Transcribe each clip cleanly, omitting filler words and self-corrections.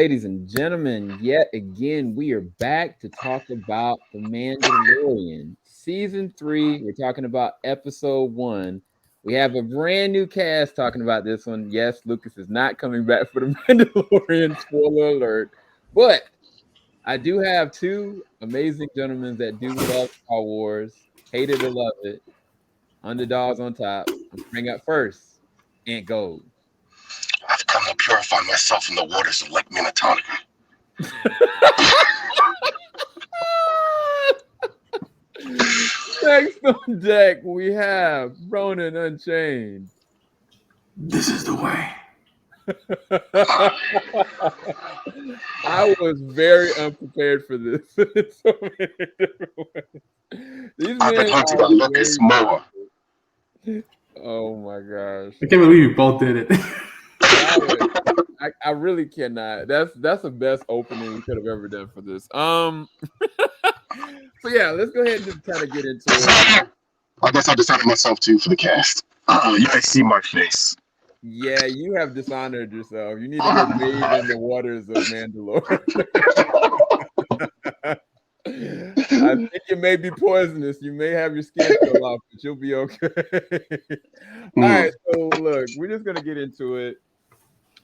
ladies and gentlemen, yet again, we are back to talk about The Mandalorian. Season 3, we're talking about episode 1. We have a brand new cast talking about this one. Yes, Lucas is not coming back for The Mandalorian, spoiler alert. But I do have two amazing gentlemen that do love Star Wars, hate it or love it, underdogs on top. Let's bring up first, Aunt Gold. I've come to purify myself in the waters of Lake Minnetonka. Next on deck, we have Ronan Unchained. This is the way. I was very unprepared for this. In so many different ways. These I've been men hunting are a Lucas Moore. Oh my gosh. I can't believe you both did it. I really cannot. That's the best opening we could have ever done for this. So yeah, let's go ahead and just kind of get into it. I guess I decided myself too for the cast. You guys see my face. Yeah, you have dishonored yourself. You need to get bathed in the waters of Mandalore. I think it may be poisonous. You may have your skin fall off, but you'll be okay. All right, so look, we're just gonna get into it.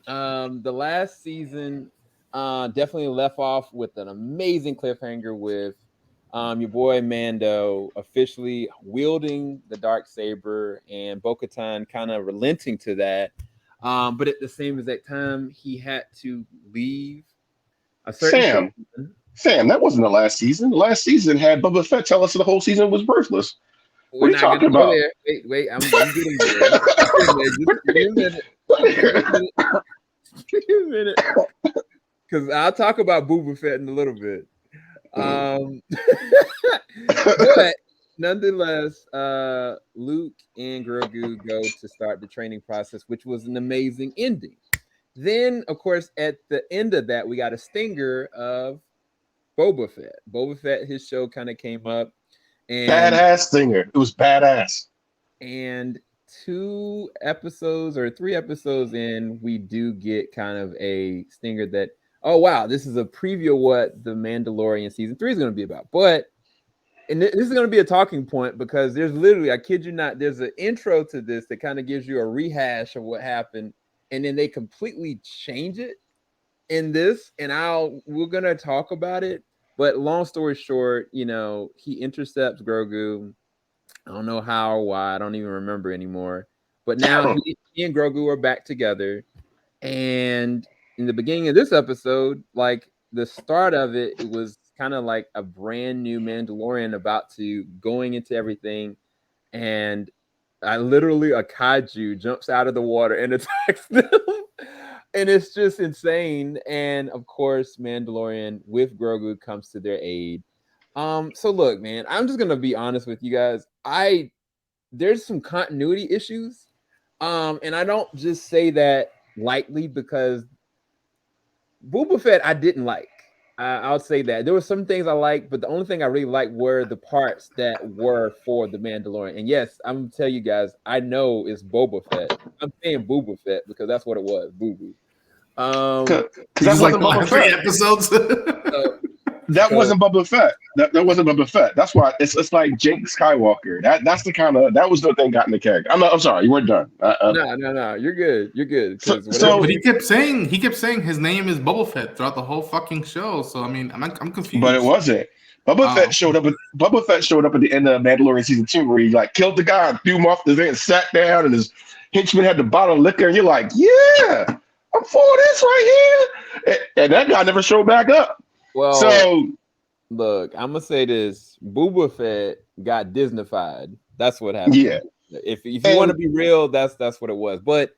The last season definitely left off with an amazing cliffhanger with your boy Mando officially wielding the darksaber and Bo-Katan kind of relenting to that. But at the same exact time, he had to leave a certain Sam, that wasn't the last season. The last season had Boba Fett tell us the whole season was worthless. What are you talking about? Wait, I'm getting there. Just give me a minute. Because I'll talk about Boba Fett in a little bit. But nonetheless, Luke and Grogu go to start the training process, which was an amazing ending. Then, of course, at the end of that, we got a stinger of Boba Fett. Boba Fett, his show kind of came up. And badass stinger. It was badass. And 2 episodes or 3 episodes in, we do get kind of a stinger that, oh wow, this is a preview of what the Mandalorian season 3 is going to be about. But and this is going to be a talking point because there's literally, I kid you not, there's an intro to this that kind of gives you a rehash of what happened, and then they completely change it in this, and we're going to talk about it. But long story short, he intercepts Grogu. I don't know how or why. I don't even remember anymore. But now he and Grogu are back together. And in the beginning of this episode, like the start of it, it was kind of like a brand new Mandalorian about to going into everything. And a kaiju jumps out of the water and attacks them. And it's just insane. And of course, Mandalorian with Grogu comes to their aid. So look, man, I'm just gonna be honest with you guys. There's some continuity issues. And I don't just say that lightly because Boba Fett I didn't like. I'll say that. There were some things I liked, but the only thing I really liked were the parts that were for the Mandalorian. And yes, I'm gonna tell you guys, I know it's Boba Fett. I'm saying Boba Fett because that's what it was, Boo Boo. That's like Boba Fett episodes. That wasn't Boba Fett. That wasn't Boba Fett. That's why it's like Jake Skywalker. That was the thing got in the character. I'm sorry, you weren't done. No, you're good. You're good. But he kept saying his name is Boba Fett throughout the whole fucking show. So I mean, I'm confused. But it wasn't. Boba Fett showed up. Boba Fett showed up at the end of Mandalorian season 2, where he like killed the guy and threw him off the thing and sat down, and his henchman had the bottle of liquor, and you're like, yeah, I'm for this right here. And that guy never showed back up. Well, so look, I'm gonna say this: Boba Fett got Disneyfied. That's what happened. Yeah. If you want to be real, that's what it was. But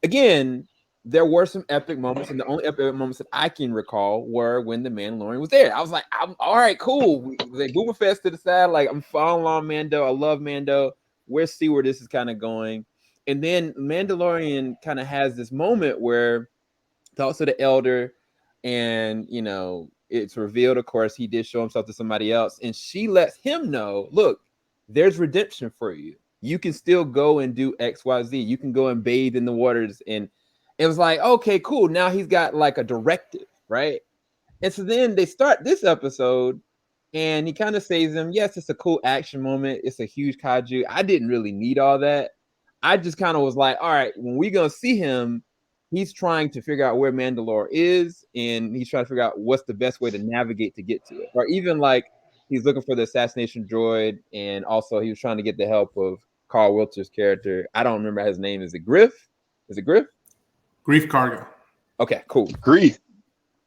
again, there were some epic moments, and the only epic moments that I can recall were when the Mandalorian was there. I was like, I'm all right, cool. Like Boba Fett's to the side, like I'm following along Mando. I love Mando. We'll see where this is kind of going. And then Mandalorian kind of has this moment where talks to the elder, and it's revealed, of course, he did show himself to somebody else, and she lets him know, look, there's redemption for you. You can still go and do XYZ. You can go and bathe in the waters. And it was like, okay, cool. Now he's got like a directive. right? And so then they start this episode, and he kind of saves him. Yes, it's a cool action moment. It's a huge kaiju. I didn't really need all that. I just kind of was like, all right, when we gonna see him, he's trying to figure out where Mandalore is, and he's trying to figure out what's the best way to navigate to get to it. Or even like he's looking for the assassination droid, and also he was trying to get the help of Carl Wilter's character. I don't remember his name. Is it Griff? Is it Griff? Grief Cargo. Okay, cool. Grief.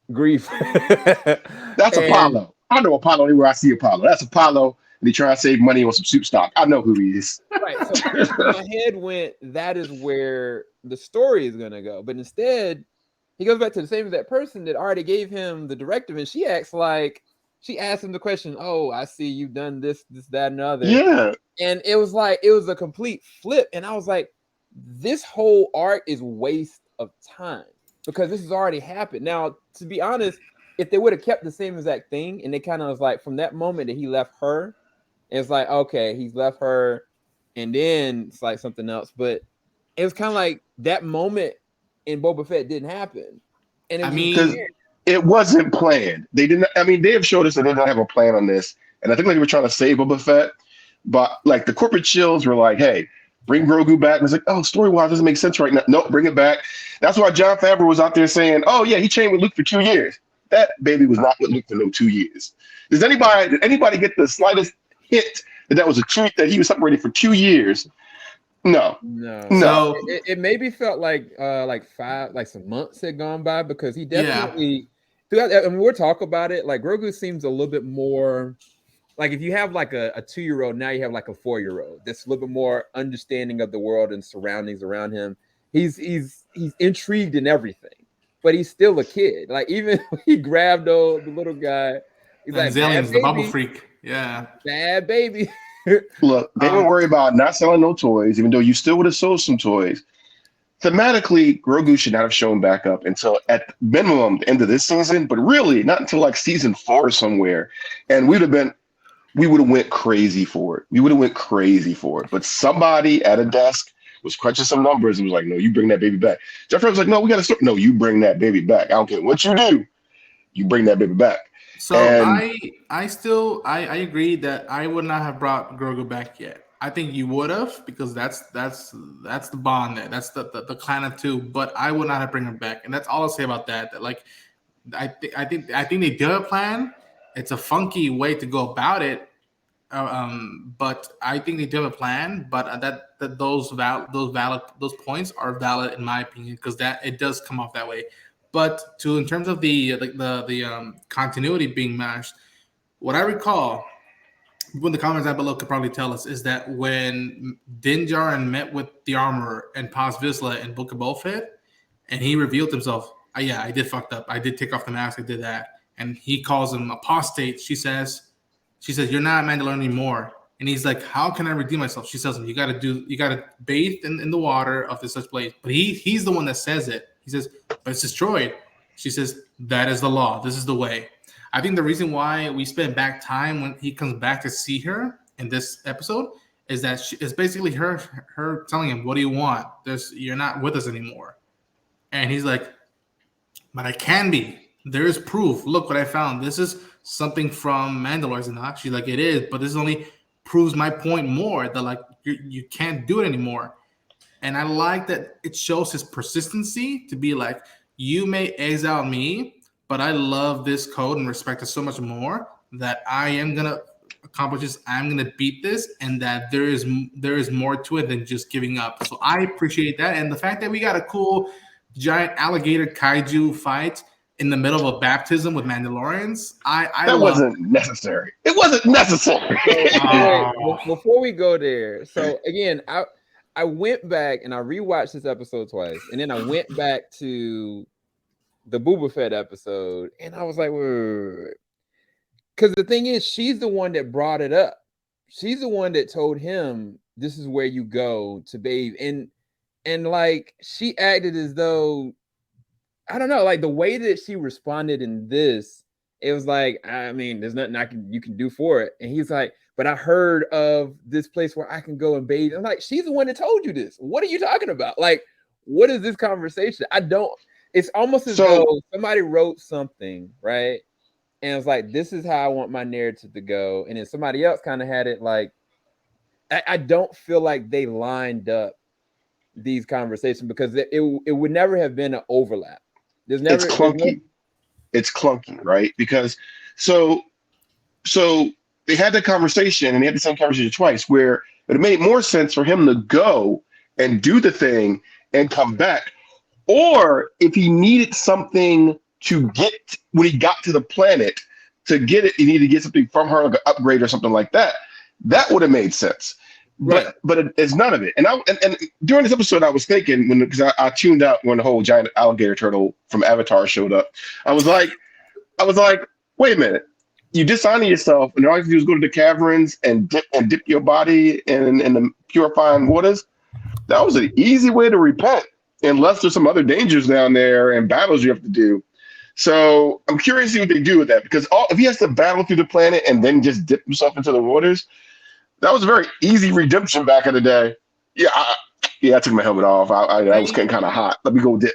That's Apollo. I know Apollo anywhere I see Apollo. That's Apollo. And he trying to save money on some soup stock. I know who he is. Right. So my head went, that is where the story is gonna go. But instead, he goes back to the same exact person that already gave him the directive, and she asked him the question, "Oh, I see you've done this, that, and the other." Yeah. And it was a complete flip. And I was like, this whole arc is waste of time because this has already happened. Now, to be honest, if they would have kept the same exact thing, and they kind of was like, from that moment that he left her, it's like, okay, he's left her, and then it's like something else. But it was kind of like that moment in Boba Fett didn't happen. And it wasn't planned. They didn't. I mean, they have showed us that they didn't have a plan on this, and I think like they were trying to save Boba Fett, but like the corporate chills were like, "Hey, bring Grogu back." And it's like, "Oh, story-wise doesn't make sense right now." Nope, bring it back. That's why Jon Favreau was out there saying, "Oh yeah, he trained with Luke for 2 years." That baby was not with Luke for no 2 years. Did anybody get the slightest hint that was a truth that he was separated for 2 years? No. So it maybe felt like some months had gone by because he definitely throughout. I mean, we'll talk about it. Like Grogu seems a little bit more like if you have like a 2-year-old, now you have like a 4-year-old that's a little bit more understanding of the world and surroundings around him. He's intrigued in everything, but he's still a kid. Like even when he grabbed the little guy, he's like, Zillion's the bubble freak. Yeah, bad baby. Look, they don't worry about not selling no toys, even though you still would have sold some toys. Thematically, Grogu should not have shown back up until at minimum the end of this season, but really not until like season 4 somewhere. And we would have went crazy for it. But somebody at a desk was crunching some numbers and was like, "No, you bring that baby back." Jeffrey was like, "No, we got to start." "No, you bring that baby back. I don't care what you do. You bring that baby back." So I agree that I would not have brought Grogu back yet. I think you would have because that's the bond there. That's the clan of two. But I would not have bring him back, and that's all I'll say about that. That like I think they did a plan. It's a funky way to go about it, but I think they do have a plan. But that those points are valid in my opinion because that it does come off that way. But in terms of the continuity being mashed, what I recall, people in the comments down below could probably tell us, is that when Din Djarin met with the Armorer and Paz Vizsla and Book of Boba Fett, and he revealed himself, "Yeah, I did fucked up. I did take off the mask. I did that." And he calls him apostate. She says, "You're not Mandalorian anymore." And he's like, "How can I redeem myself?" She tells him, you gotta bathe in the water of this such place. But he's the one that says it. He says, "But it's destroyed." She says, "That is the law. This is the way." I think the reason why we spend back time when he comes back to see her in this episode is that it's basically her telling him, "What do you want? You're not with us anymore." And he's like, "But I can be. There is proof. Look what I found. This is something from Mandalore, is it not?" She's like, "It is, but this only proves my point more that like you can't do it anymore." And I like that it shows his persistency to be like, you may exile me, but I love this code and respect it so much more that I am gonna accomplish this. I'm gonna beat this, and that there is more to it than just giving up. So I appreciate that, and the fact that we got a cool giant alligator kaiju fight in the middle of a baptism with Mandalorians. That wasn't necessary. It wasn't necessary. Before we go there, so again, I went back and I rewatched this episode twice, and then I went back to the Boba Fett episode, and I was like, because the thing is, she's the one that brought it up. She's the one that told him this is where you go to bathe, and like she acted as though, I don't know, like the way that she responded in this, it was like, I mean, there's nothing you can do for it. And he's like, "But I heard of this place where I can go and bathe." I'm like, she's the one that told you this. What are you talking about? Like, what is this conversation? It's almost as though somebody wrote something, right? And it's like, this is how I want my narrative to go. And then somebody else kind of had it like, I don't feel like they lined up these conversations because it would never have been an overlap. It's clunky. It's clunky, right? Because so they had the conversation and they had the same conversation twice where it made more sense for him to go and do the thing and come back. Or if he needed something to get when he got to the planet to get it, he needed to get something from her, like an upgrade or something like that. That would have made sense. Right. But it's none of it. And during this episode, I was thinking because I tuned out when the whole giant alligator turtle from Avatar showed up. I was like, wait a minute. You dishonor yourself, and all you have to do is go to the caverns and dip your body in the purifying waters. That was an easy way to repent, unless there's some other dangers down there and battles you have to do. So I'm curious to see what they do with that, because if he has to battle through the planet and then just dip himself into the waters, that was a very easy redemption back in the day. Yeah, I took my helmet off. I was getting kind of hot. Let me go dip.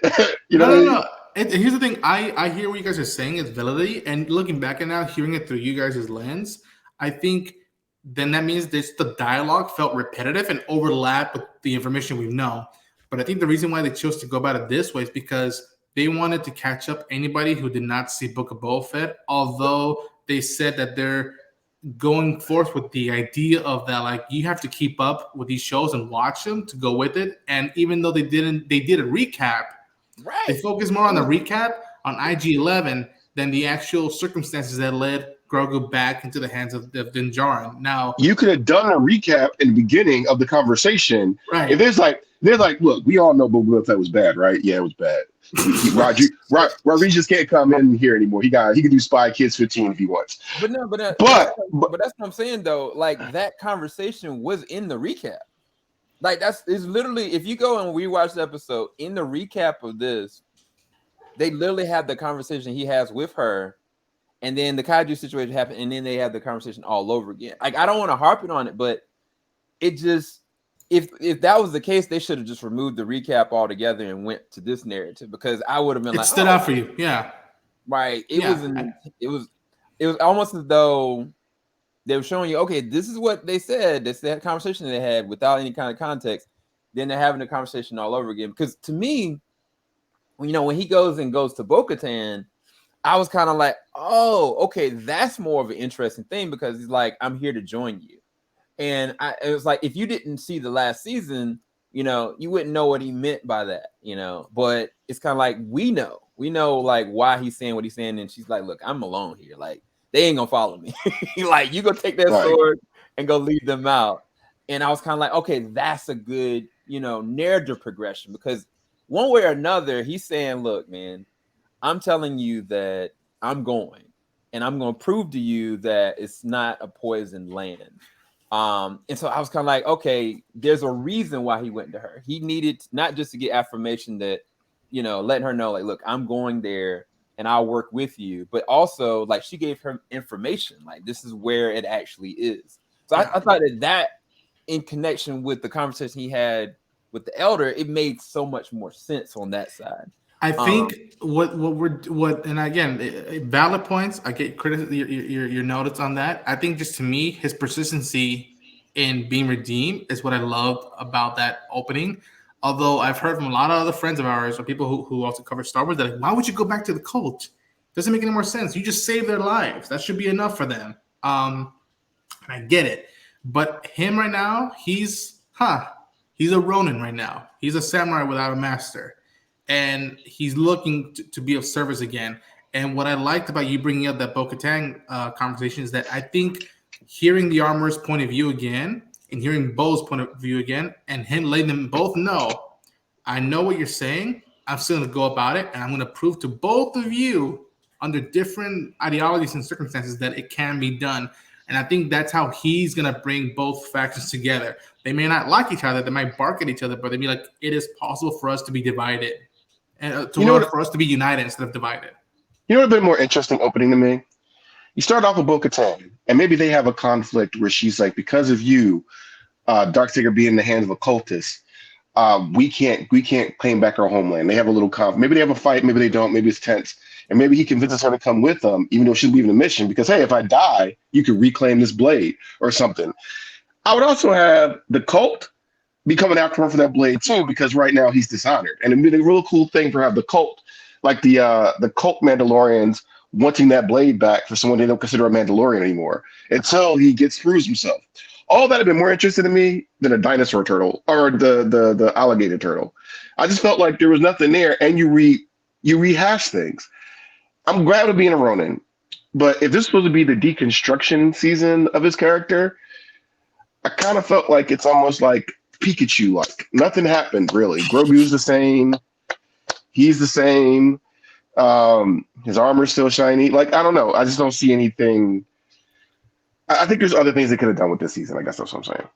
No. Here's the thing. I hear what you guys are saying is validity, and looking back at now, hearing it through you guys' lens, I think then that means the dialogue felt repetitive and overlapped with the information we know. But I think the reason why they chose to go about it this way is because they wanted to catch up anybody who did not see Book of Boba Fett, although they said that they're going forth with the idea of that, like, you have to keep up with these shows and watch them to go with it. And even though they did a recap, right? They focused more on the recap on IG-11 than the actual circumstances that led Grogu back into the hands of Din Djarin. Now, you could have done a recap in the beginning of the conversation, right? If there's like, look, we all know Boba Fett was bad, right? Yeah, it was bad. Rodriguez can't come in here anymore. He can do Spy Kids 15 if he wants. But that's what I'm saying though. Like, that conversation was in the recap. Like, it's literally, if you go and rewatch the episode, in the recap of this, they literally have the conversation he has with her, and then the kaiju situation happened, and then they have the conversation all over again. Like, I don't want to harp it on it, but it just, if that was the case, they should have just removed the recap altogether and went to this narrative, because I would have been like, stood out for you. Yeah. Right. It was almost as though they were showing you, okay, this is what they said. This is that conversation they had without any kind of context. Then they're having the conversation all over again. Because to me, when he goes to Bo-Katan, I was kind of like, oh, okay, that's more of an interesting thing, because he's like, I'm here to join you. And it was like, if you didn't see the last season, you wouldn't know what he meant by that, But it's kind of like, we know like why he's saying what he's saying. And she's like, look, I'm alone here. Like, they ain't gonna follow me. Like, you go take that sword and go lead them out. And I was kind of like, okay, that's a good, narrative progression, because one way or another, he's saying, look, man, I'm telling you that I'm going, and I'm going to prove to you that it's not a poisoned land. And so I was kind of like, okay, there's a reason why he went to her. He needed not just to get affirmation that, letting her know, like, look, I'm going there and I'll work with you, but also, like, she gave her information, like, this is where it actually is. So I thought that in connection with the conversation he had with the elder, it made so much more sense on that side. I think and again, valid points. I get your notice on that. I think just to me, his persistency in being redeemed is what I loved about that opening. Although I've heard from a lot of other friends of ours or people who also cover Star Wars that, like, why would you go back to the cult? Doesn't make any more sense. You just saved their lives. That should be enough for them. And I get it. But him right now, he's a Ronin right now. He's a samurai without a master. And he's looking to be of service again. And what I liked about you bringing up that Bo-Katan conversation is that I think hearing the armorer's point of view again and hearing Bo's point of view again and him letting them both know, I know what you're saying. I'm still going to go about it. And I'm going to prove to both of you under different ideologies and circumstances that it can be done. And I think that's how he's going to bring both factions together. They may not like each other. They might bark at each other, but they be like, it is possible for us to be divided. And for us to be united instead of divided. You know what would have been more interesting opening to me? You start off with Bo-Katan, and maybe they have a conflict where she's like, because of you, Darksaber being in the hands of a cultist, we can't claim back our homeland. They have a little maybe they have a fight, maybe they don't, maybe it's tense, and maybe he convinces her to come with them, even though she's leaving the mission because hey, if I die, you can reclaim this blade or something. I would also have the cult be coming after him for that blade too, because right now he's dishonored, and it'd be a real cool thing for have the cult, like the cult Mandalorians wanting that blade back for someone they don't consider a Mandalorian anymore until he gets proves himself. All that have been more interested in me than a dinosaur turtle or the alligator turtle. I just felt like there was nothing there, and you rehash things. I'm glad to be in a Ronin, but if this was supposed to be the deconstruction season of his character, I kind of felt like it's almost like Pikachu-like. Nothing happened really. Grogu's the same. He's the same. His armor's still shiny. Like I don't know. I just don't see anything. I think there's other things they could have done with this season. I guess that's what I'm saying.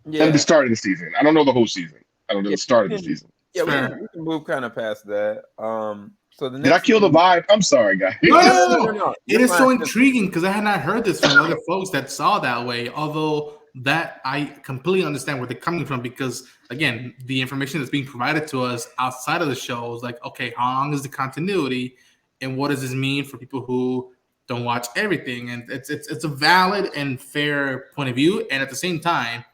Yeah. And the start of the season. I don't know the whole season. I don't know the start of the season. Yeah, we can move kind of past that. So the next did I kill the vibe? I'm sorry, guys. No. It is so intriguing because I had not heard this from other folks that saw that way. Although that I completely understand where they're coming from because again, the information that's being provided to us outside of the show is like, okay, how long is the continuity, and what does this mean for people who don't watch everything? And it's a valid and fair point of view, and at the same time,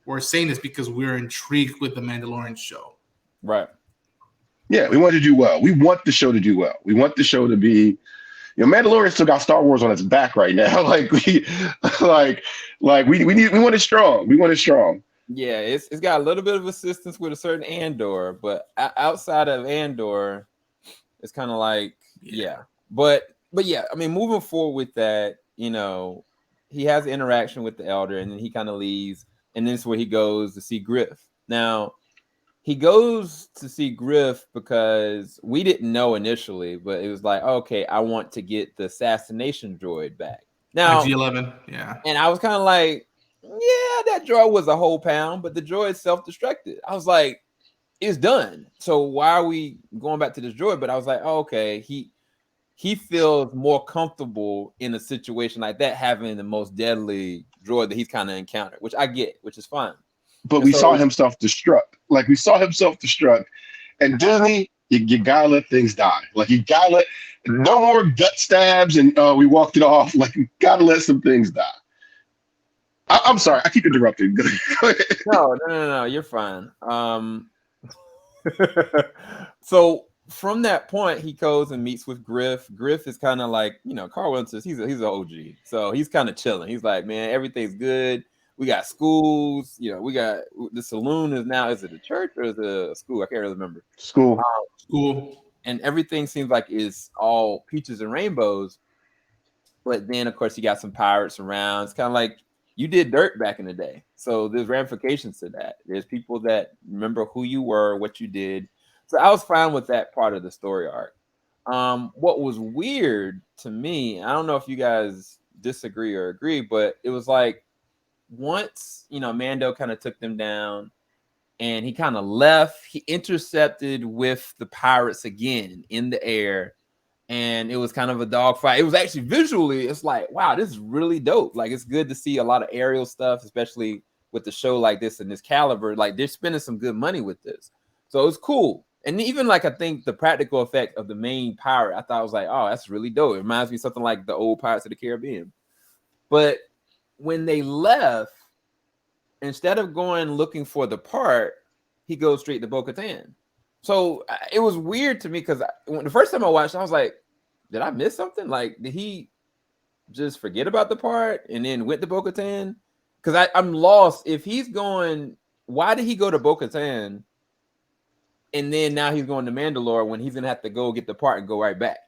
we're saying this because we're intrigued with the Mandalorian show. Right. Yeah, we want to do well. We want the show to do well. We want the show to be, Mandalorian still got Star Wars on its back right now. we want it strong. We want it strong. Yeah, it's got a little bit of assistance with a certain Andor, but outside of Andor, it's kind of like But yeah, I mean, moving forward with that, he has an interaction with the Elder, and then he kind of leaves, and then it's where he goes to see Griff. Now, he goes to see Griff because we didn't know initially, but it was like, okay, I want to get the assassination droid back. Now, G11, yeah. And I was kind of like, yeah, that droid was a whole pound, but the droid self-destructed. I was like, it's done. So why are we going back to this droid? But I was like, oh, okay, he feels more comfortable in a situation like that, having the most deadly droid that he's kind of encountered, which I get, which is fine. But we saw him self-destruct. Like we saw him self-destruct. And Disney, you gotta let things die. Like you gotta let no more gut stabs and we walked it off. Like you gotta let some things die. I'm sorry, I keep interrupting. Go ahead. No, you're fine. So from that point, he goes and meets with Griff. Griff is kind of like, Carl Winters, he's an OG. So he's kind of chilling. He's like, man, everything's good. We got schools, we got the saloon is it a church or is it a school? I can't really remember. School. And everything seems like it's all peaches and rainbows. But then, of course, you got some pirates around. It's kind of like you did dirt back in the day. So there's ramifications to that. There's people that remember who you were, what you did. So I was fine with that part of the story arc. What was weird to me, I don't know if you guys disagree or agree, but it was like, once Mando kind of took them down and he kind of left, he intercepted with the pirates again in the air, and it was kind of a dogfight. It was actually visually, it's like, wow, this is really dope. Like, it's good to see a lot of aerial stuff, especially with the show like this and this caliber. Like, they're spending some good money with this, so it's cool. And even like, I think the practical effect of the main pirate, I thought, I was like, oh, that's really dope. It reminds me of something like the old Pirates of the Caribbean. But when they left, instead of going looking for the part, he goes straight to Bo-Katan. So it was weird to me because the first time I watched, I was like, did I miss something? Like, did he just forget about the part and then went to Bo-Katan? Because I'm lost. If he's going, why did he go to Bo-Katan and then now he's going to Mandalore when he's going to have to go get the part and go right back?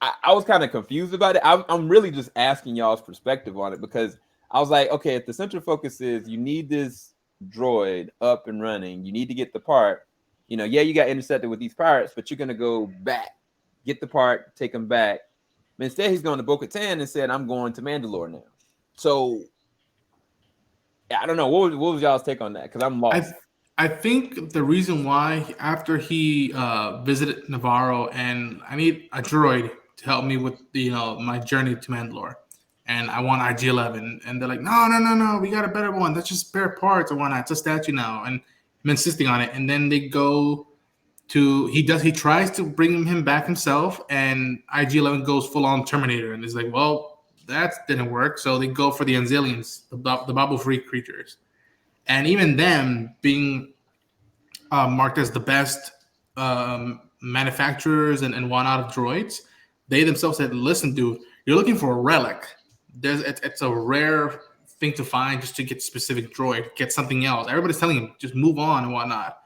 I was kind of confused about it. I'm really just asking y'all's perspective on it because I was like, okay, if the central focus is you need this droid up and running, you need to get the part, you got intercepted with these pirates, but you're going to go back, get the part, take them back. But instead, he's going to Bo-Katan and said, I'm going to Mandalore now. So, I don't know. What was y'all's take on that? Because I'm lost. I think the reason why, after he visited Navarro, and I need a droid to help me with my journey to Mandalore, and I want IG-11, and they're like, no, we got a better one. That's just spare parts or whatnot. It's a statue now, and I'm insisting on it, and then they go to he tries to bring him back himself, and IG-11 goes full on Terminator, and it's like, well, that didn't work. So they go for the Anzilians, the bubble-free creatures, and even them being marked as the best manufacturers and whatnot of droids, they themselves said, listen, dude, you're looking for a relic. It's a rare thing to find just to get specific droid, get something else. Everybody's telling him, just move on and whatnot.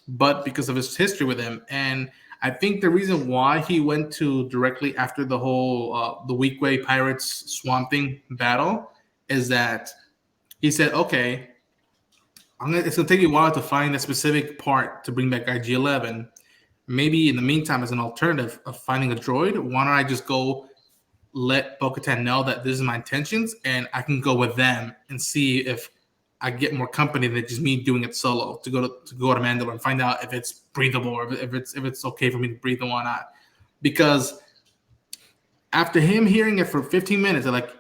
But because of his history with him, and I think the reason why he went to directly after the whole the Weequay Pirates Swamp Thing battle is that he said, okay, it's going to take you a while to find a specific part to bring back IG-11. Maybe in the meantime, as an alternative of finding a droid, why don't I just go let Bo-Katan know that this is my intentions, and I can go with them and see if I get more company than just me doing it solo to go to Mandalore and find out if it's breathable or if it's okay for me to breathe and whatnot. Because after him hearing it for 15 minutes, they're like,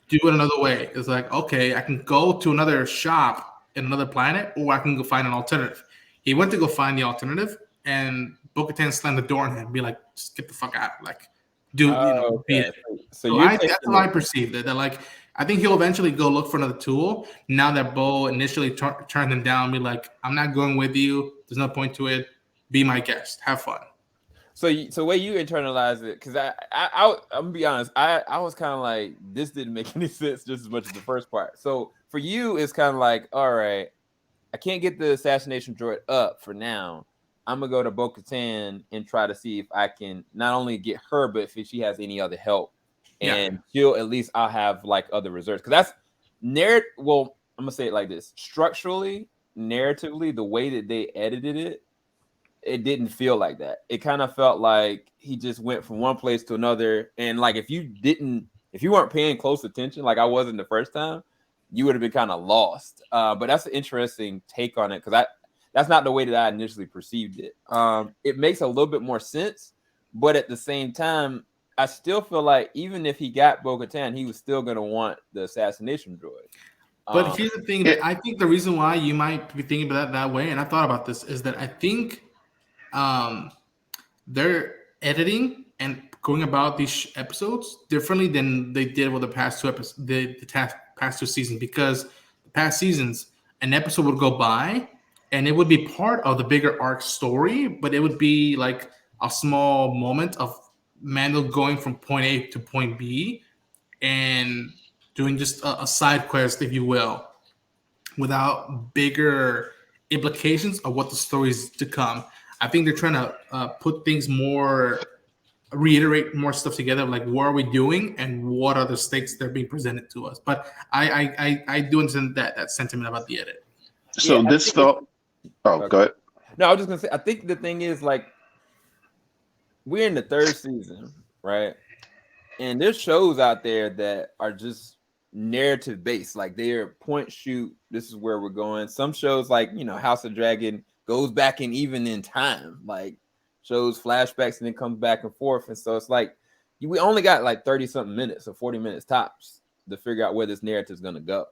do it another way. It's like, okay, I can go to another shop in another planet, or I can go find an alternative. He went to go find the alternative, and Bo-Katan slammed the door on him and be like, just get the fuck out. Like, dude, beat it. So that's how I perceived it. That, like, I think he'll eventually go look for another tool now that Bo initially turned him down, be like, I'm not going with you. There's no point to it. Be my guest. Have fun. So the way you internalize it, because I'm gonna be honest, I was kind of like, this didn't make any sense just as much as the first part. So for you, it's kind of like, all right, I can't get the assassination droid up for now. I'm gonna go to Bo-Katan and try to see if I can not only get her, but if she has any other help, and at least I'll have like other reserves. Because that's narrative. Well, I'm gonna say it like this: structurally, narratively, the way that they edited it, it didn't feel like that. It kind of felt like he just went from one place to another, and like if you weren't paying close attention, like I wasn't the first time, you would have been kind of lost. But that's an interesting take on it, because that's not the way that I initially perceived it. It makes a little bit more sense, but at the same time, I still feel like even if he got Bo-Katan, he was still going to want the assassination droid. But here's the thing. I think the reason why you might be thinking about that way, and I thought about this, is that I think they're editing and going about these episodes differently than they did with the past two episodes, the past two seasons. Because the past seasons, an episode would go by, and it would be part of the bigger arc story, but it would be like a small moment of Mando going from point A to point B and doing just a side quest, if you will, without bigger implications of what the story is to come. I think they're trying to put things more, reiterate more stuff together, like what are we doing and what are the stakes that are being presented to us. But I do understand that sentiment about the edit. So this felt. Oh, go ahead. No, I was just gonna say, I think the thing is, like, we're in the third season, right? And there's shows out there that are just narrative based, like they're point shoot. This is where we're going. Some shows, like House of Dragon, goes back and even in time, like shows flashbacks and then comes back and forth. And so it's like we only got like 30 something minutes or 40 minutes tops to figure out where this narrative is gonna go.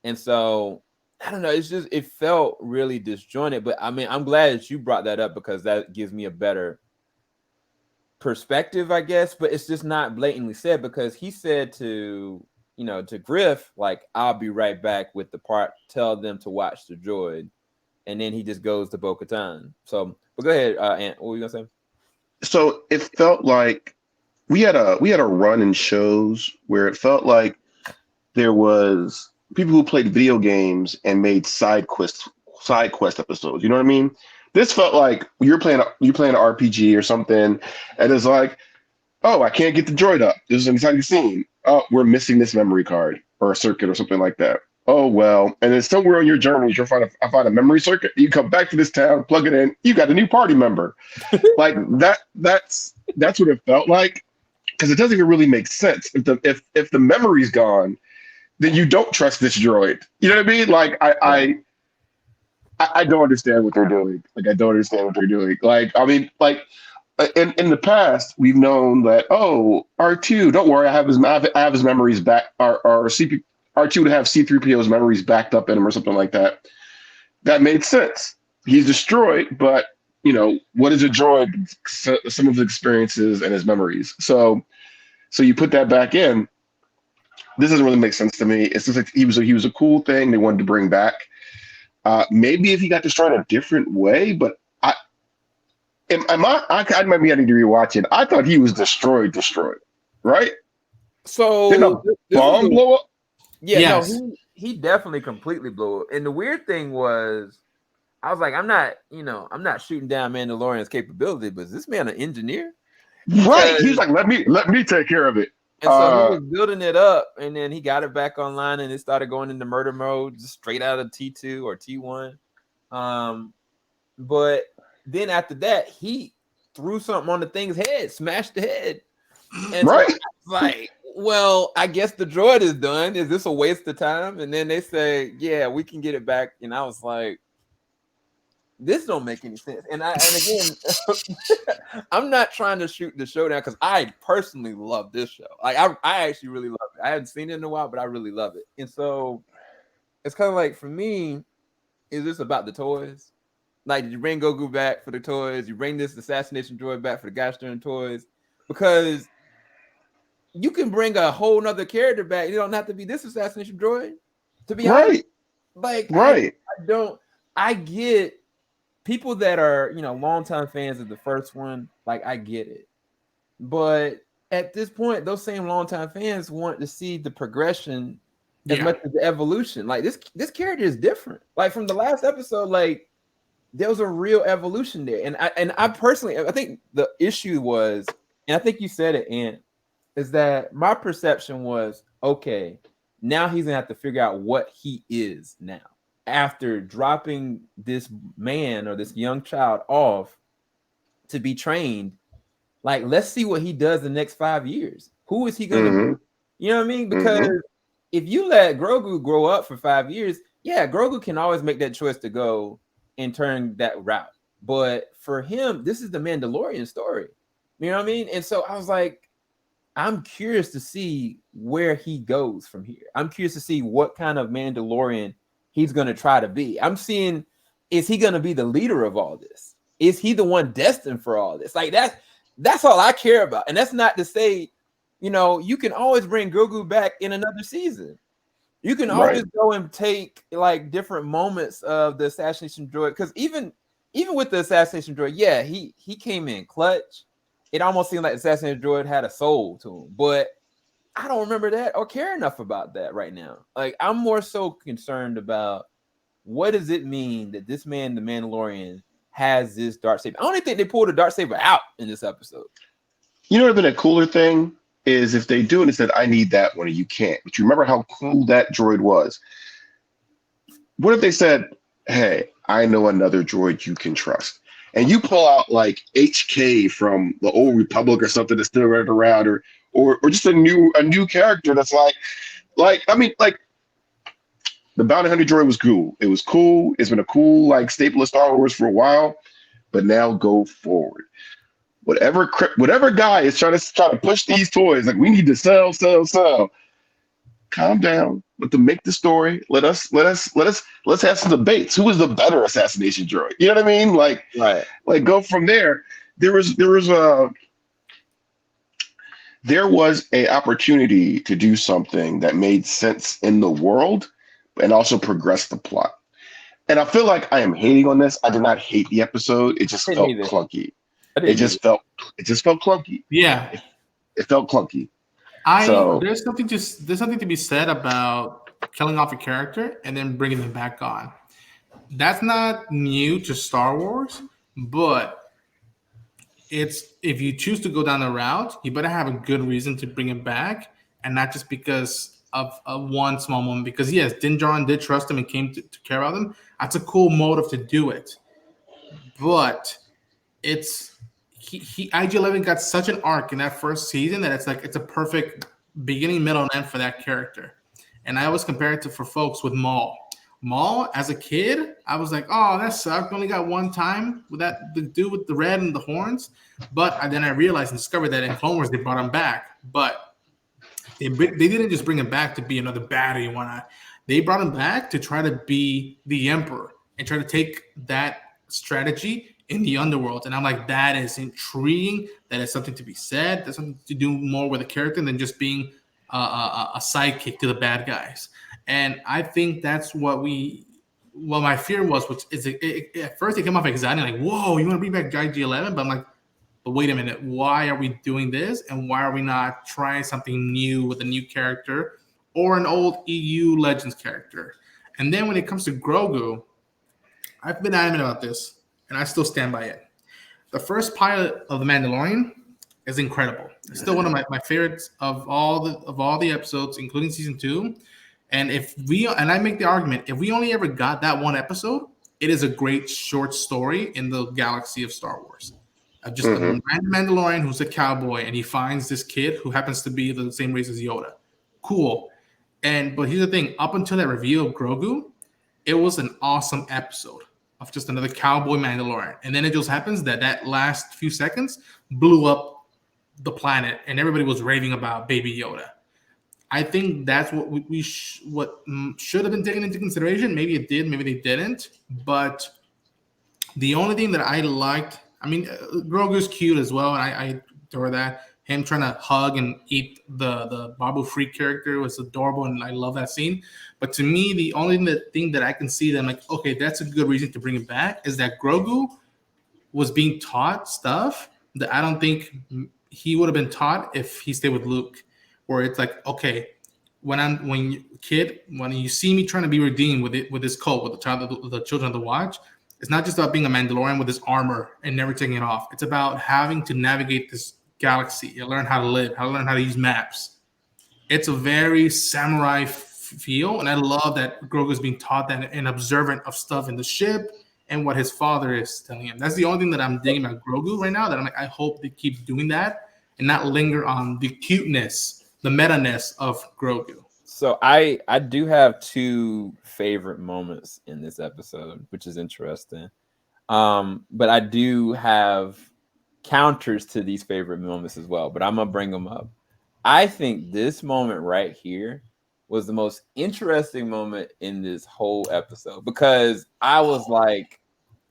And so I don't know. It's just, it felt really disjointed. But I mean, I'm glad that you brought that up, because that gives me a better perspective, I guess. But it's just not blatantly said, because he said to Griff, like, I'll be right back with the part. Tell them to watch the droid. And then he just goes to Bo-Katan. So, but go ahead, Ant. What were you gonna say? So it felt like we had a run in shows where it felt like there was people who played video games and made side quest episodes. You know what I mean? This felt like you're playing an RPG or something, and it's like, oh, I can't get the droid up. This is an exciting scene. Oh, we're missing this memory card or a circuit or something like that. Oh, well. And then somewhere on your journey, you're trying to find a memory circuit. You come back to this town, plug it in. You got a new party member. Like that's what it felt like, because it doesn't even really make sense. If the memory's gone, then you don't trust this droid. You know what I mean? Like I don't understand what they're doing. Like I don't understand what they're doing. Like I mean, like in the past, we've known that, oh, R2, don't worry, I have his memories back, or R2 to have C3PO's memories backed up in him or something like that. that made sense. He's destroyed, but what is a droid? Some of his experiences and his memories. So you put that back in. This doesn't really make sense to me. It's just like he was a cool thing they wanted to bring back. Maybe if he got destroyed a different way, but I might be having to rewatch it. I thought he was destroyed, right? So didn't a bomb blow up? Yeah, yes. No, he definitely completely blew up. And the weird thing was, I was like, I'm not shooting down Mandalorian's capability, but is this man an engineer? Right. He was like, let me take care of it. And so he was building it up, and then he got it back online, and it started going into murder mode, just straight out of T2 or T1. But then after that, he threw something on the thing's head, smashed the head. And right. So like, well, I guess the droid is done. Is this a waste of time? And then they say, yeah, we can get it back. And I was like, this don't make any sense. And again, I'm not trying to shoot the show down because I personally love this show. Like I actually really love it. I haven't seen it in a while, but I really love it. And so it's kind of like, for me, is this about the toys? Like, did you bring Grogu back for the toys? You bring this assassination droid back for the guy steering toys? Because you can bring a whole nother character back. You don't have to be this assassination droid. To be honest, like, right. I get people that are, longtime fans of the first one, like, I get it. But at this point, those same longtime fans want to see the progression as much as the evolution. Like, this character is different. Like, from the last episode, like, there was a real evolution there. And I personally, I think the issue was, and I think you said it, Ant, is that my perception was, okay, now he's going to have to figure out what he is now. After dropping this man or this young child off to be trained, like, let's see what he does the next 5 years. Who is he going to be? You know what I mean? Because if you let Grogu grow up for 5 years, Grogu can always make that choice to go and turn that route. But for him, this is the Mandalorian story. You know what I mean? And so I was like, I'm curious to see where he goes from here. I'm curious to see what kind of Mandalorian he's going to try to be. I'm seeing, is he going to be the leader of all this? Is he the one destined for all this? Like, that's all I care about. And that's not to say, you can always bring Grogu back in another season. You can always go and take, like, different moments of the assassination droid. Because even with the assassination droid, he came in clutch. It almost seemed like the assassination droid had a soul to him. But I don't remember that or care enough about that right now. Like, I'm more so concerned about what does it mean that this man, the Mandalorian, has this darksaber. I don't even think they pulled the darksaber out in this episode. You know what would have been a cooler thing is if they do it and said, I need that one and you can't. But you remember how cool that droid was. What if they said, hey, I know another droid you can trust. And you pull out like HK from the Old Republic or something that's still running around, or just a new character that's like the Bounty Hunter droid was cool. It was cool. It's been a cool, like, staple of Star Wars for a while, but now go forward. Whatever guy is trying to push these toys, like, we need to sell. Calm down. Let them make the story. Let's have some debates. Who is the better assassination droid? You know what I mean? Like, right. Like, go from there. There was a opportunity to do something that made sense in the world and also progress the plot. And I feel like I am hating on this. I did not hate the episode. It just felt clunky. It just felt clunky. Yeah. It felt clunky. There's something to be said about killing off a character and then bringing them back on. That's not new to Star Wars, but it's, if you choose to go down the route, you better have a good reason to bring him back, and not just because of one small moment. Because yes, Din Djarin did trust him and came to care about him. That's a cool motive to do it, but it's IG-11 got such an arc in that first season that it's a perfect beginning, middle, and end for that character. And I always compare it for folks with Maul. Maul, as a kid, I was like, oh, that sucked. Only got one time with the dude with the red and the horns. But then I realized and discovered that in Clone Wars they brought him back. But they didn't just bring him back to be another baddie and whatnot. They brought him back to try to be the Emperor. and try to take that strategy in the underworld. And I'm like, that is intriguing. That is something to be said. That's something to do more with a character than just being a sidekick to the bad guys. And I think that's what my fear was, which is at first it came off exciting, like, whoa, you want to bring back IG-11? But I'm like, but wait a minute, why are we doing this? And why are we not trying something new with a new character or an old EU Legends character? And then when it comes to Grogu, I've been adamant about this, and I still stand by it. The first pilot of The Mandalorian is incredible. It's still one of my favorites of all the episodes, including season 2. And I make the argument, if we only ever got that one episode, it is a great short story in the galaxy of Star Wars. Just a random Mandalorian who's a cowboy, and he finds this kid who happens to be the same race as Yoda. Cool. But here's the thing, up until that reveal of Grogu, it was an awesome episode of just another cowboy Mandalorian. And then it just happens that last few seconds blew up the planet, and everybody was raving about Baby Yoda. I think that's what what should have been taken into consideration. Maybe it did, maybe they didn't. But the only thing that I liked, I mean, Grogu's cute as well, and I adore that. Him trying to hug and eat the Babu Freak character was adorable, and I love that scene. But to me, the only thing that I can see that I'm like, okay, that's a good reason to bring it back, is that Grogu was being taught stuff that I don't think he would have been taught if he stayed with Luke. Where it's like, okay, when you see me trying to be redeemed with this cult, with the children of the Watch, it's not just about being a Mandalorian with this armor and never taking it off. It's about having to navigate this galaxy. You learn how to live, learn how to use maps. It's a very samurai feel, and I love that Grogu's being taught that and observant of stuff in the ship and what his father is telling him. That's the only thing that I'm digging about Grogu right now. That I'm like, I hope they keep doing that and not linger on the cuteness, the meta-ness of Grogu. So I do have 2 favorite moments in this episode, which is interesting. But I do have counters to these favorite moments as well, but I'm gonna bring them up. I think this moment right here was the most interesting moment in this whole episode, because I was like,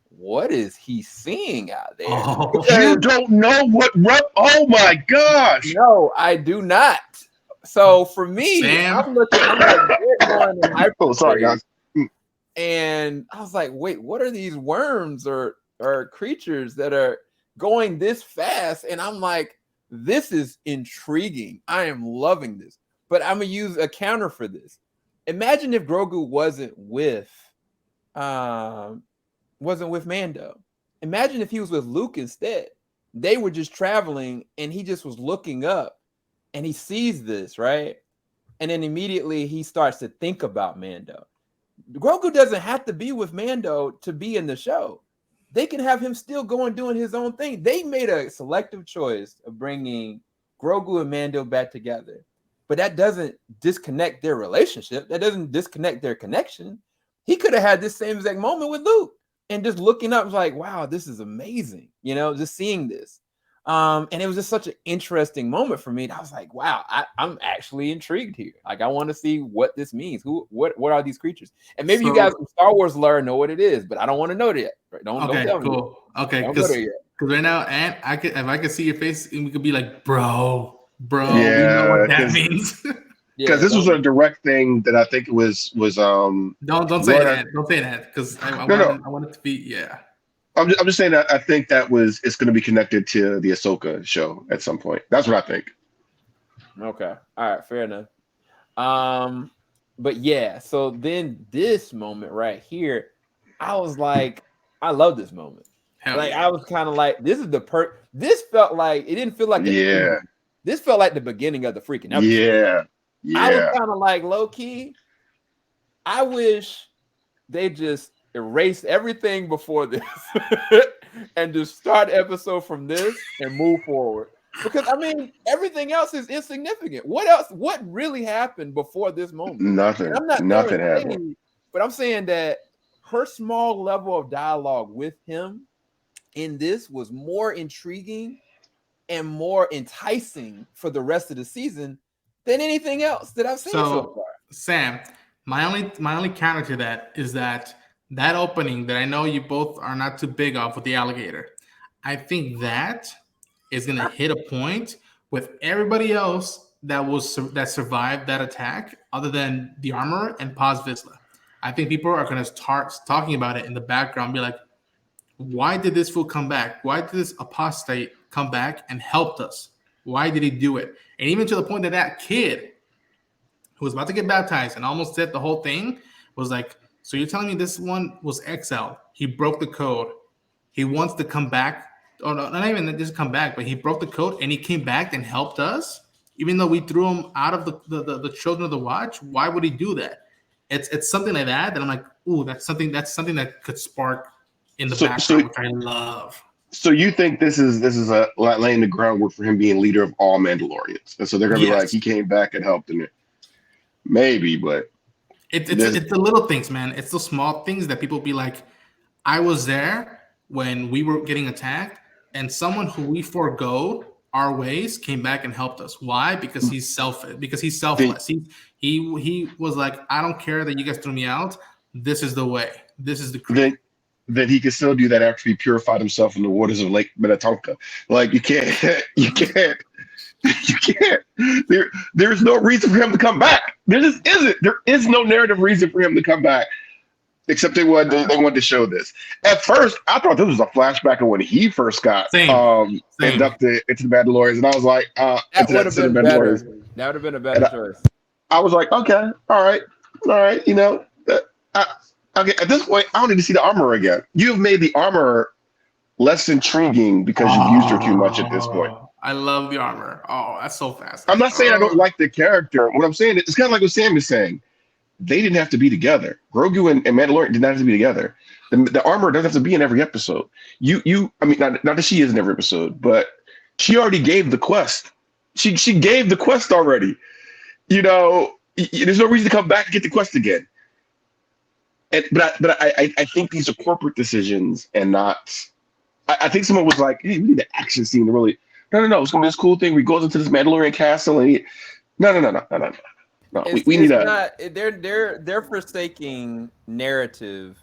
what is he seeing out there? You don't know what oh my gosh. No, I do not. So for me, I'm like, going in hyperspace, sorry guys. And I was like, wait, what are these worms or creatures that are going this fast? And I'm like, this is intriguing. I am loving this. But I'm gonna use a counter for this. Imagine if Grogu wasn't with Mando. Imagine if he was with Luke instead. They were just traveling, and he just was looking up, and he sees this, right? And then immediately he starts to think about Mando. Grogu doesn't have to be with Mando to be in the show. They can have him still going doing his own thing. They made a selective choice of bringing Grogu and Mando back together. But that doesn't disconnect their relationship. That doesn't disconnect their connection. He could have had this same exact moment with Luke and just looking up like, wow, this is amazing. You know, just seeing this. And it was just such an interesting moment for me. And I was like, wow, I'm actually intrigued here. Like, I want to see what this means. What are these creatures? And maybe you guys from Star Wars lore know what it is, but I don't want to know that yet. Right? Don't tell me. Okay, because right now, and if I could see your face, we could be like, bro, yeah, we know what that means. Because this was a direct thing that I think it was don't say that. Don't say that, because I want it to be I'm just saying that I think it's going to be connected to the Ahsoka show at some point. That's what I think. Okay. All right. Fair enough. But yeah, so then this moment right here, I was like, I love this moment. I was kind of like, this is this felt like, it didn't feel like this felt like the beginning of the freaking episode. Yeah. I was kind of like, low key, I wish they just erase everything before this and just start the episode from this and move forward. Because I mean, everything else is insignificant. What else? What really happened before this moment? Nothing. Nothing happened. But I'm saying that her small level of dialogue with him in this was more intriguing and more enticing for the rest of the season than anything else that I've seen so far. Sam, my only counter to that is that that opening that I know you both are not too big off with the alligator, I think that is going to hit a point with everybody else that survived that attack, other than the armor and Paz Vizsla. I think people are going to start talking about it in the background, be like, why did this fool come back? Why did this apostate come back and helped us? Why did he do it? And even to the point that that kid who was about to get baptized and almost said the whole thing was like, so you're telling me this one was exiled? He broke the code. He wants to come back. Oh, no, not even just come back, but he broke the code and he came back and helped us, even though we threw him out of the Children of the Watch. Why would he do that? It's something like that I'm like, ooh, that's something that could spark in the background, which I love. So you think this is a laying the groundwork for him being leader of all Mandalorians? And so they're gonna be like, he came back and helped him. Maybe, but it's the little things, man. It's the small things that people be like, I was there when we were getting attacked, and someone who we forgo our ways came back and helped us. Why? Because he's selfish. Because he's selfless. He was like, I don't care that you guys threw me out. This is the way. This is the creed. Then he can still do that after he purified himself in the waters of Lake Minnetonka. Like you can't. There's no reason for him to come back. There just isn't. There is no narrative reason for him to come back, except they wanted to show this. At first, I thought this was a flashback of when he first got inducted into the Mandalorians, and I was like, that would have been better. That would have been a better choice. I was like, okay, all right. You know, okay. At this point, I don't need to see the armor again. You've made the armor less intriguing because you've used her too much at this point. I love the armor. Oh, that's so fast. I'm not saying I don't like the character. What I'm saying, it's kind of like what Sam is saying. They didn't have to be together. Grogu and Mandalorian did not have to be together. The armor doesn't have to be in every episode. I mean, not that she is in every episode, but she already gave the quest. She gave the quest already. You know, there's no reason to come back and get the quest again. But I think these are corporate decisions and not. I think someone was like, "Hey, we need an action scene to really." No. It's gonna be this cool thing. We goes into this Mandalorian castle and no. We need a. They're forsaking narrative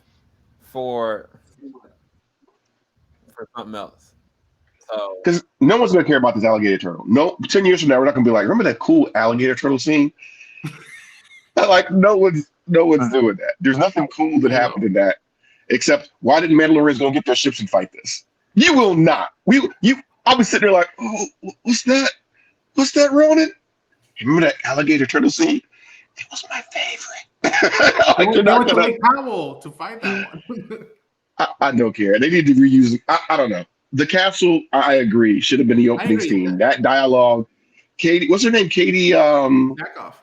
for something else. So because no one's gonna care about this alligator turtle. No, 10 years from now, we're not gonna be like, remember that cool alligator turtle scene? Like no one's doing that. There's nothing cool that happened in that, except why didn't Mandalorians go get their ships and fight this? You will not. I'll be sitting there like, oh, what's that? What's that, Ronan? Remember that alligator turtle scene? It was my favorite. Like, you're not gonna make Powell to fight that one. I don't care. They need to reuse. I don't know. The capsule, I agree, should have been the opening scene. That dialogue. Katie, what's her name? Katie. Back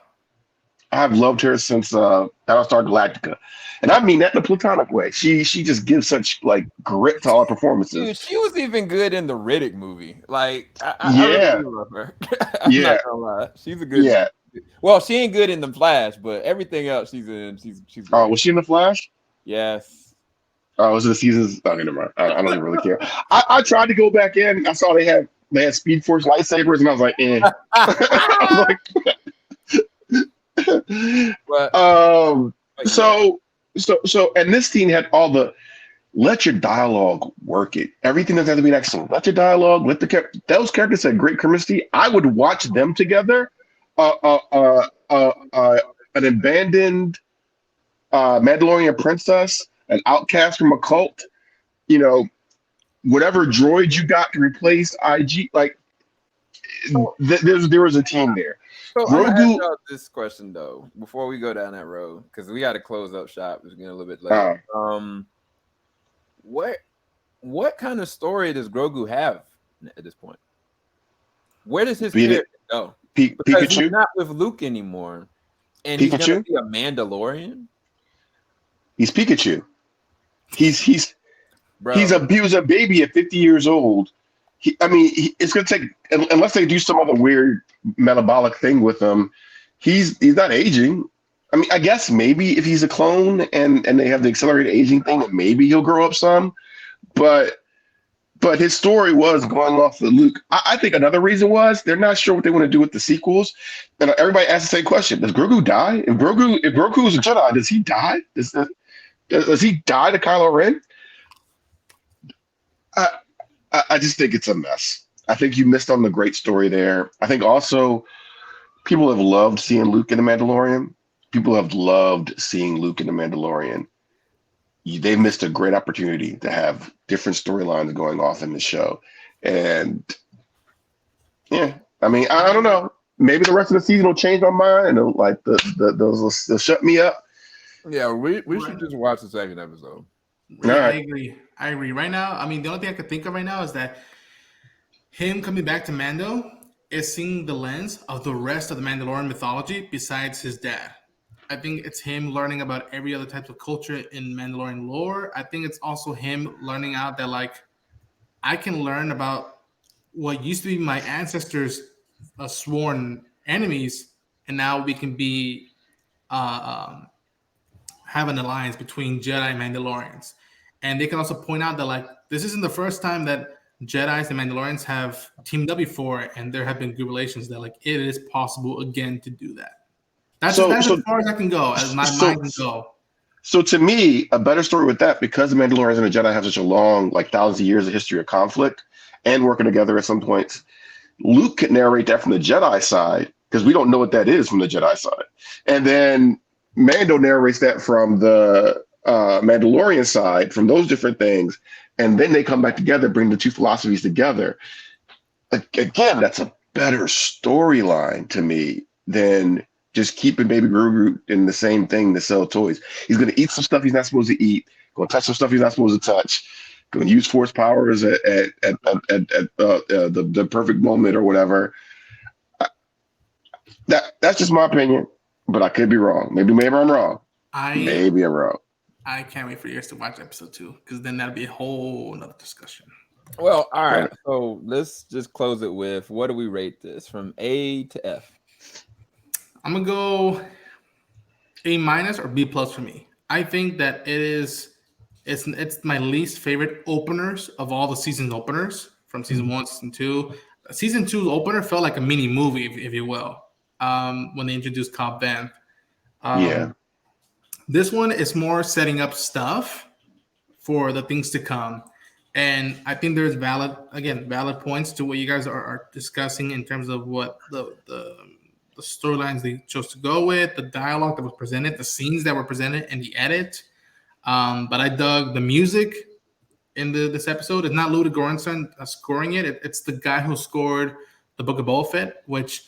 I've loved her since Battlestar Galactica, and I mean that in a platonic way. She just gives such like grit to all her performances. Dude, she was even good in the Riddick movie. Like, I really love her. I'm not gonna lie. She's a good. Yeah. Well, she ain't good in the Flash, but everything else she's in, she's. Oh, was she in the Flash? Yes. Oh, was it the seasons? Oh, never mind. I don't even really care. I tried to go back in. I saw they had Speed Force lightsabers, and I was like, eh. I was like. But, so and this team had all the let your dialogue work it. Everything doesn't have to be excellent. Let your dialogue, those characters had great chemistry. I would watch them together. An abandoned Mandalorian princess, an outcast from a cult, you know, whatever droid you got to replace IG, like there was a team there. So I'm gonna ask y'all this question though, before we go down that road, because we got to close up shop. It's getting a little bit late. What kind of story does Grogu have at this point? Where does his character go? Because Pikachu? He's not with Luke anymore, and he's gonna be a Mandalorian. He's Pikachu. He was a baby at 50 years old. It's gonna take unless they do some other weird metabolic thing with him. He's not aging. I mean, I guess maybe if he's a clone and they have the accelerated aging thing, maybe he'll grow up some. But his story was going off the Luke. I think another reason was they're not sure what they want to do with the sequels. And everybody asks the same question: does Grogu die? If Grogu is a Jedi, does he die? Does he die to Kylo Ren? I just think it's a mess. I think you missed on the great story there. I think also people have loved seeing Luke in The Mandalorian. People have loved seeing Luke in The Mandalorian. They missed a great opportunity to have different storylines going off in the show. And yeah, I mean, I don't know. Maybe the rest of the season will change my mind and like they'll shut me up. Yeah, we should just watch the second episode. Yeah, right. I agree. Right now, I mean, the only thing I could think of right now is that him coming back to Mando is seeing the lens of the rest of the Mandalorian mythology besides his dad. I think it's him learning about every other type of culture in Mandalorian lore. I think it's also him learning out that, like, I can learn about what used to be my ancestors' sworn enemies, and now we can be have an alliance between Jedi and Mandalorians. And they can also point out that, like, this isn't the first time that Jedis and Mandalorians have teamed up before, and there have been good relations. That, like, it is possible again to do that. That's as far as I can go, as my mind can go. So to me, a better story with that, because the Mandalorians and the Jedi have such a long, like thousands of years of history of conflict and working together at some points, Luke could narrate that from the Jedi side, because we don't know what that is from the Jedi side. And then Mando narrates that from the Mandalorian side, from those different things. And then they come back together, bring the two philosophies together. Again, that's a better storyline to me than just keeping Baby Grogu in the same thing to sell toys. He's going to eat some stuff he's not supposed to eat, going to touch some stuff he's not supposed to touch, going to use force powers at the perfect moment or whatever. That's just my opinion, but I could be wrong. Maybe I'm wrong. Maybe I'm wrong. I can't wait for you guys to watch episode 2, because then that'll be a whole another discussion. Well, all right. So let's just close it with, what do we rate this from A to F? I'm gonna go A- or B+ for me. I think that it's my least favorite openers of all the season openers from season 1, season 2. Season 2's opener felt like a mini movie, if you will, when they introduced Cobb Vanth. Yeah. This one is more setting up stuff for the things to come. And I think there's valid points to what you guys are discussing in terms of what the storylines they chose to go with, the dialogue that was presented, the scenes that were presented, and the edit. But I dug the music in this episode. It's not Ludwig Göransson scoring it. It's the guy who scored the Book of Boba Fett, which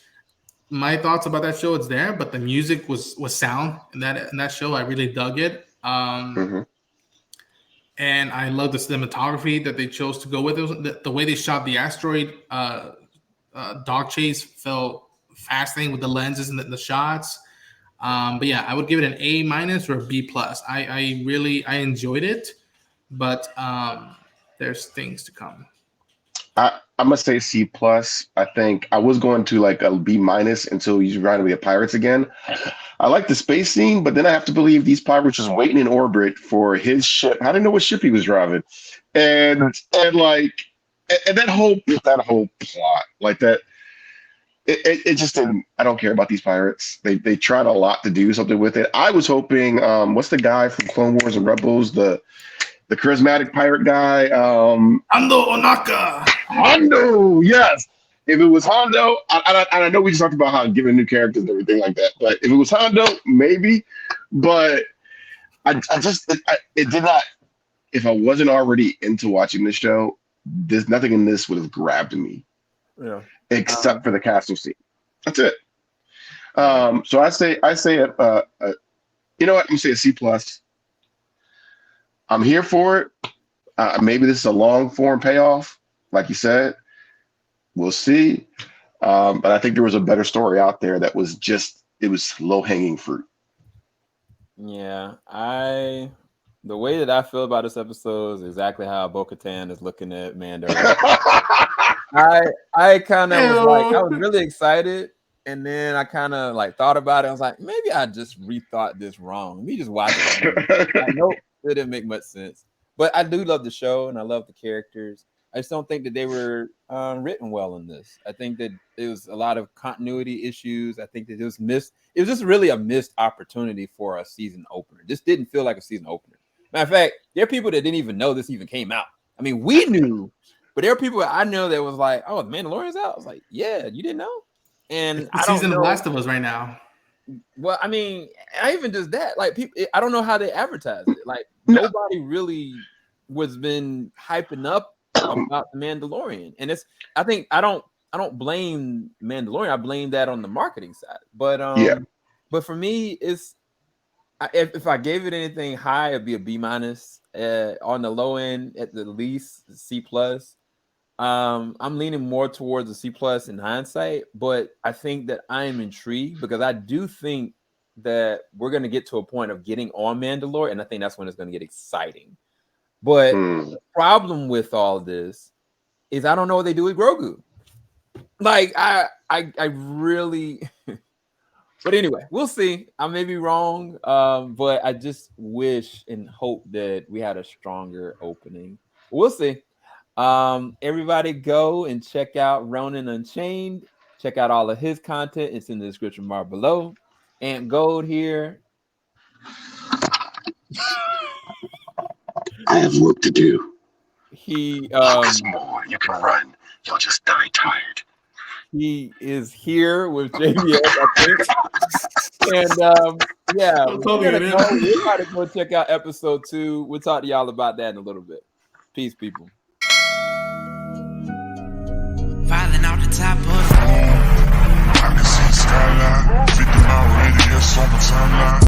my thoughts about that show, it's there, but the music was sound in that show. I really dug it. And I love the cinematography that they chose to go with. The way they shot the asteroid dog chase felt fascinating with the lenses and the shots. But yeah, I would give it an A- or a B+. I really enjoyed it, but there's things to come. I'm gonna say C+. I think I was going to like a B- until he's trying to be a pirates again. I like the space scene, but then I have to believe these pirates just waiting in orbit for his ship. I didn't know what ship he was driving, and that whole plot, like that. It just didn't. I don't care about these pirates. They tried a lot to do something with it. I was hoping. What's the guy from Clone Wars and Rebels? The charismatic pirate guy. Hondo Ohnaka. Hondo, yes. If it was Hondo, I know we just talked about how giving new characters and everything like that. But if it was Hondo, maybe. But it did not. If I wasn't already into watching the show, there's nothing in this would have grabbed me. Yeah. Except for the castle scene. That's it. So I say, you know what? I'm gonna say a C+. I'm here for it. Maybe this is a long form payoff, like you said. We'll see. But I think there was a better story out there that was it was low hanging fruit. Yeah, the way that I feel about this episode is exactly how Bo-Katan is looking at Mando. I kind of was like, I was really excited, and then I kind of like thought about it. I was like, maybe I just rethought this wrong. Let me just watch it. I know it didn't make much sense, but I do love the show and I love the characters. I just don't think that they were written well in this. I think that there was a lot of continuity issues. I think that it was missed. It was just really a missed opportunity for a season opener. This didn't feel like a season opener. Matter of fact, there are people that didn't even know this even came out. I mean, we knew, but there are people I know that was like, "Oh, the Mandalorian's out." I was like, "Yeah, you didn't know." And I don't know. Season of Last of Us right now. Well, I mean, I even just that. Like, people, I don't know how they advertise it. Like, nobody really was been hyping up about the Mandalorian, and it's. I think I don't blame Mandalorian. I blame that on the marketing side. But but for me, it's if I gave it anything high, it'd be a B-. On the low end, at the least C+. I'm leaning more towards a C+ in hindsight, but I think that I am intrigued because I do think that we're going to get to a point of getting on Mandalore, and I think that's when it's going to get exciting. But the problem with all this is I don't know what they do with Grogu. Like I really. But anyway, we'll see. I may be wrong, but I just wish and hope that we had a stronger opening. We'll see. Everybody go and check out Ronin Unchained. Check out all of his content. It's in the description bar below. Ant Gold here. I have work to do. He focus more. You can run. You'll just die tired. He is here with JVS, I think. And yeah, we're about to go check out episode 2. We'll talk to y'all about that in a little bit. Peace, people. Falling off the top